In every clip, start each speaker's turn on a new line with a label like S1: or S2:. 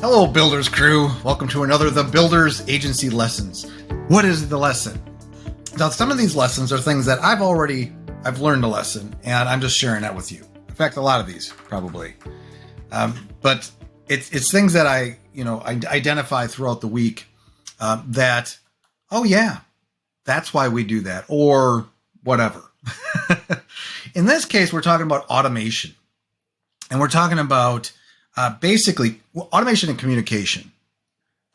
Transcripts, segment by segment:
S1: Hello, Builders crew. Welcome to another The Builders Agency Lessons. What is the lesson? Now, some of these lessons are things that I've learned a lesson, and I'm just sharing that with you. In fact, a lot of these probably, but it's things that I identify throughout the week that, oh yeah, that's why we do that, or whatever. In this case, we're talking about automation, and we're talking about basically automation and communication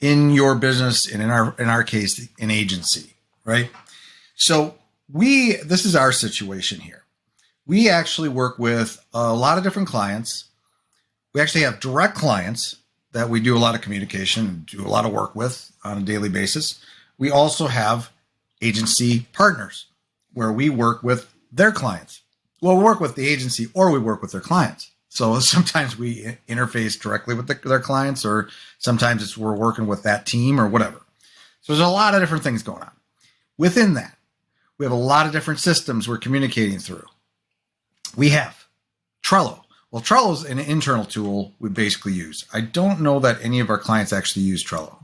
S1: in your business, and in our case, an agency, right? So this is our situation here. We actually work with a lot of different clients. We actually have direct clients that we do a lot of communication and do a lot of work with on a daily basis. We also have agency partners where we work with their clients. Well, we work with the agency or we work with their clients. So sometimes we interface directly with their clients, or sometimes we're working with that team or whatever. So there's a lot of different things going on. Within that, we have a lot of different systems we're communicating through. We have Trello. Well, Trello is an internal tool we basically use. I don't know that any of our clients actually use Trello.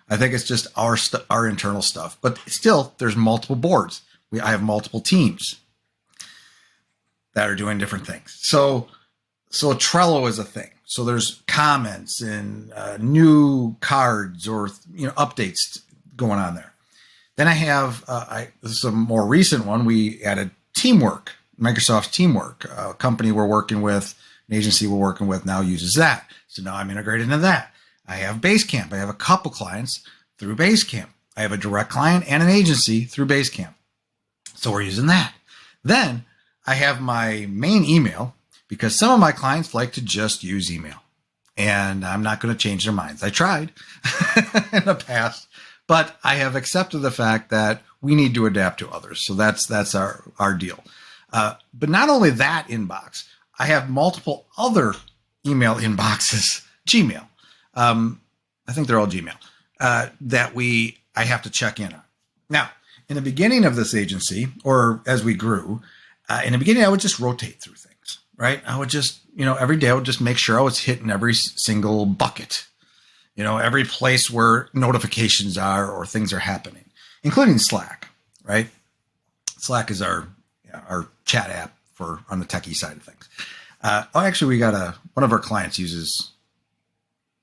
S1: I think it's just our internal stuff. But still, there's multiple boards. I have multiple teams that are doing different things. So Trello is a thing. So there's comments and new cards or updates going on there. Then I have this is a more recent one. We added Teamwork, Microsoft Teamwork, a company we're working with, an agency we're working with now uses that. So now I'm integrated into that. I have Basecamp. I have a couple clients through Basecamp. I have a direct client and an agency through Basecamp. So we're using that. Then I have my main email, because some of my clients like to just use email, and I'm not going to change their minds. I tried in the past, but I have accepted the fact that we need to adapt to others. So that's our deal. But not only that inbox, I have multiple other email inboxes, Gmail. I think they're all Gmail, that I have to check in on. Now, in the beginning of this agency, or as we grew, in the beginning, I would just rotate through things, right? I would just, every day I would just make sure I was hitting every single bucket, every place where notifications are or things are happening, including Slack, right? Slack is our chat app on the techie side of things. Actually, we got one of our clients uses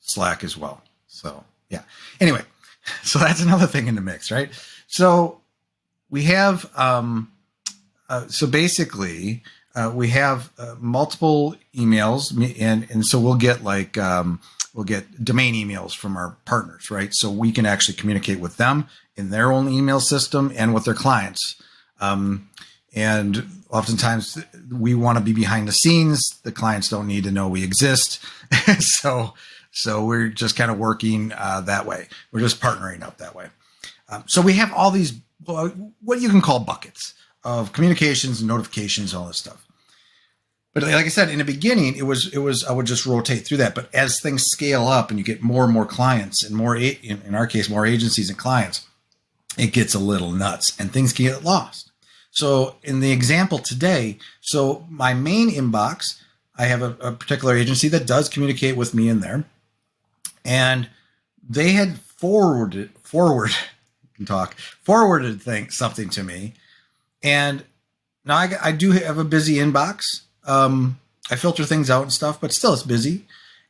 S1: Slack as well. So yeah. Anyway, so that's another thing in the mix, right? So we have, basically, we have multiple emails, and so we'll get we'll get domain emails from our partners, right? So we can actually communicate with them in their own email system and with their clients. And oftentimes we want to be behind the scenes. The clients don't need to know we exist. So we're just kind of working that way. We're just partnering up that way. So we have all these, what you can call buckets of communications and notifications, all this stuff. But like I said, in the beginning, it was I would just rotate through that. But as things scale up and you get more and more clients and more, in our case, more agencies and clients, it gets a little nuts and things can get lost. So in the example today, so my main inbox, I have a particular agency that does communicate with me in there, and they had forwarded something to me. And now I do have a busy inbox. I filter things out and stuff, but still it's busy.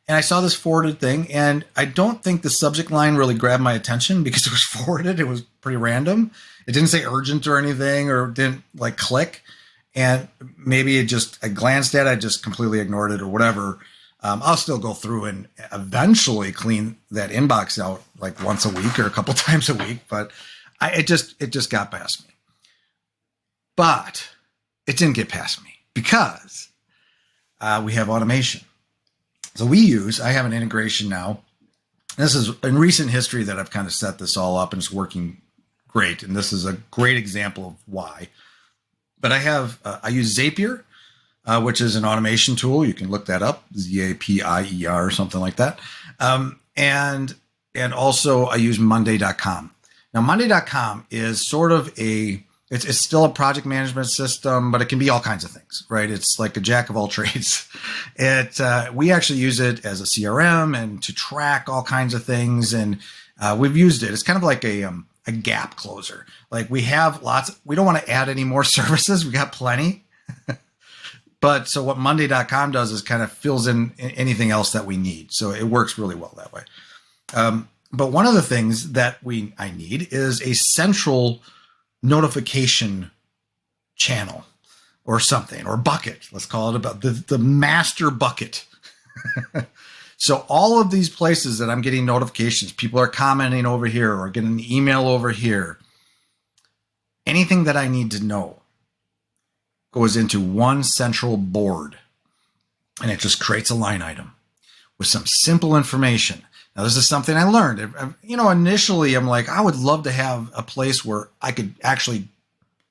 S1: And I saw this forwarded thing, and I don't think the subject line really grabbed my attention because it was forwarded. It was pretty random. It didn't say urgent or anything, or didn't click. And maybe I glanced at it, I just completely ignored it or whatever. I'll still go through and eventually clean that inbox out once a week or a couple times a week, but it just got past me. But it didn't get past me because we have automation. So I have an integration now. This is in recent history that I've kind of set this all up, and it's working great. And this is a great example of why. But I use Zapier, which is an automation tool. You can look that up, Zapier or something like that. And also I use Monday.com. Now, Monday.com is sort of a It's still a project management system, but it can be all kinds of things, right? It's like a jack of all trades. We actually use it as a CRM and to track all kinds of things. And we've used it. It's kind of like a gap closer. Like we have we don't want to add any more services. We got plenty. But so what Monday.com does is kind of fills in anything else that we need. So it works really well that way. But one of the things that I need is a central notification channel or something, or bucket. Let's call it about the master bucket. So all of these places that I'm getting notifications, people are commenting over here or getting an email over here. Anything that I need to know goes into one central board, and it just creates a line item with some simple information. Now, this is something I learned. Initially, I'm like, I would love to have a place where I could actually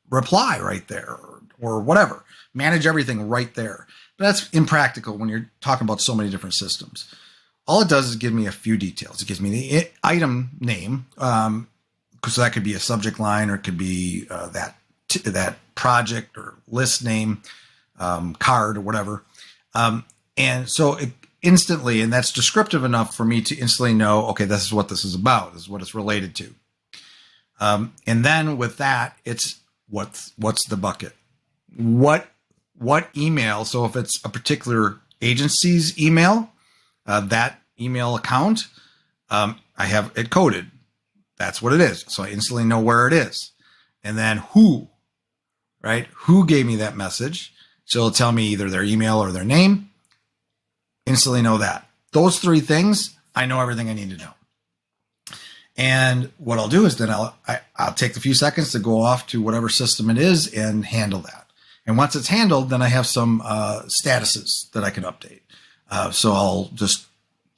S1: reply right there or whatever, manage everything right there. But that's impractical when you're talking about so many different systems. All it does is give me a few details. It gives me the item name, so that could be a subject line, or it could be that project or list name, card or whatever. And so it instantly, and that's descriptive enough for me to instantly know, okay, this is what this is about. This is what it's related to. And then with that, it's what's the bucket? What email? So if it's a particular agency's email, that email account, I have it coded. That's what it is. So I instantly know where it is. And then who, right? Who gave me that message? So it'll tell me either their email or their name. Instantly know that. Those three things, I know everything I need to know. And what I'll do is then I'll take a few seconds to go off to whatever system it is and handle that. And once it's handled, then I have some statuses that I can update. So I'll just,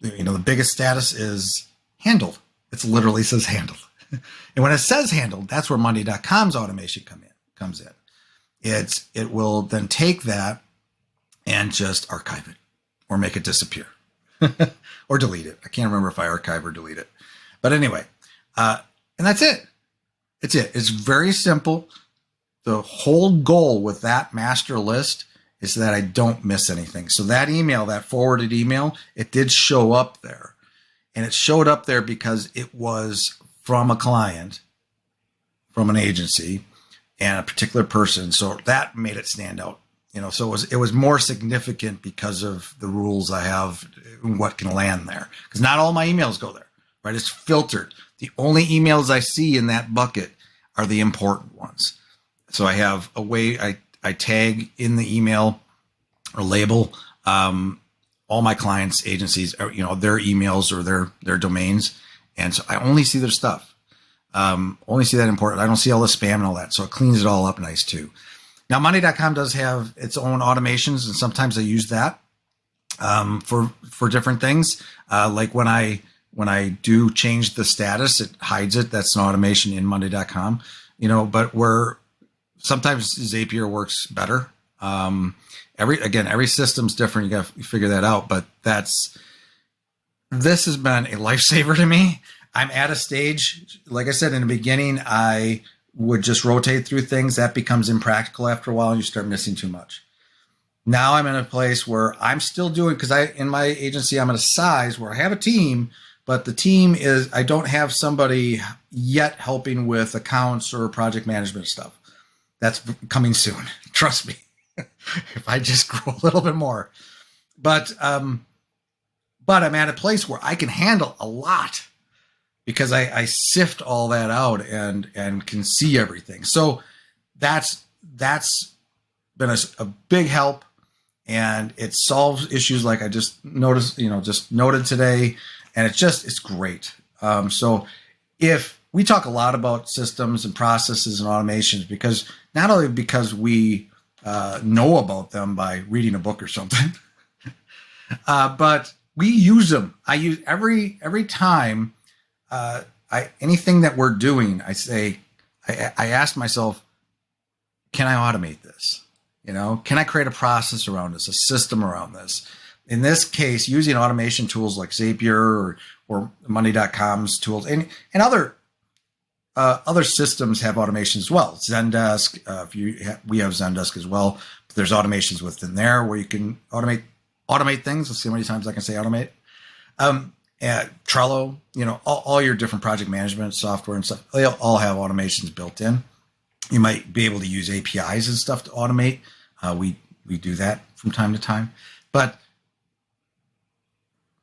S1: the biggest status is handled. It literally says handled. And when it says handled, that's where Monday.com's automation comes in. It will then take that and just archive it or make it disappear or delete it. I can't remember if I archive or delete it. But anyway, and that's it. It's it. It's very simple. The whole goal with that master list is that I don't miss anything. So that email, that forwarded email, it did show up there. And it showed up there because it was from a client, from an agency, and a particular person. So that made it stand out. So it was more significant because of the rules I have and what can land there. Because not all my emails go there, right? It's filtered. The only emails I see in that bucket are the important ones. So I have a way I tag in the email or label all my clients, agencies, their emails or their domains. And so I only see their stuff. Only see that important. I don't see all the spam and all that. So it cleans it all up nice too. Now, Monday.com does have its own automations, and sometimes I use that for different things. Like when I do change the status, it hides it. That's an automation in Monday.com. But sometimes Zapier works better. Every system's different. You got to figure that out. But this has been a lifesaver to me. I'm at a stage, like I said in the beginning, I would just rotate through things. That becomes impractical after a while, and you start missing too much. Now I'm in a place where I'm still doing, because in my agency, I'm at a size where I have a team, but the team is, I don't have somebody yet helping with accounts or project management stuff. That's coming soon. Trust me. If I just grow a little bit more, but I'm at a place where I can handle a lot because I sift all that out and can see everything. So that's been a big help, and it solves issues like I just noticed, just noted today, and it's great. So if we talk a lot about systems and processes and automations, because not only because we know about them by reading a book or something, but we use them. I use every time anything that we're doing, I ask myself, can I automate this? Can I create a process around this, a system around this? In this case, using automation tools like Zapier or Monday.com's tools and other other systems have automations as well. Zendesk, we have Zendesk as well. But there's automations within there where you can automate things. Let's see how many times I can say automate. Trello, all your different project management software and stuff, they all have automations built in. You might be able to use APIs and stuff to automate. We do that from time to time, but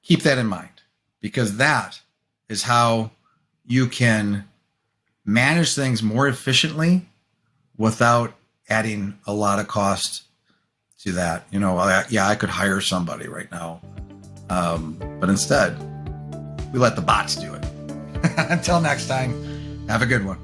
S1: keep that in mind, because that is how you can manage things more efficiently without adding a lot of cost to that. I could hire somebody right now, but instead we let the bots do it. Until next time, have a good one.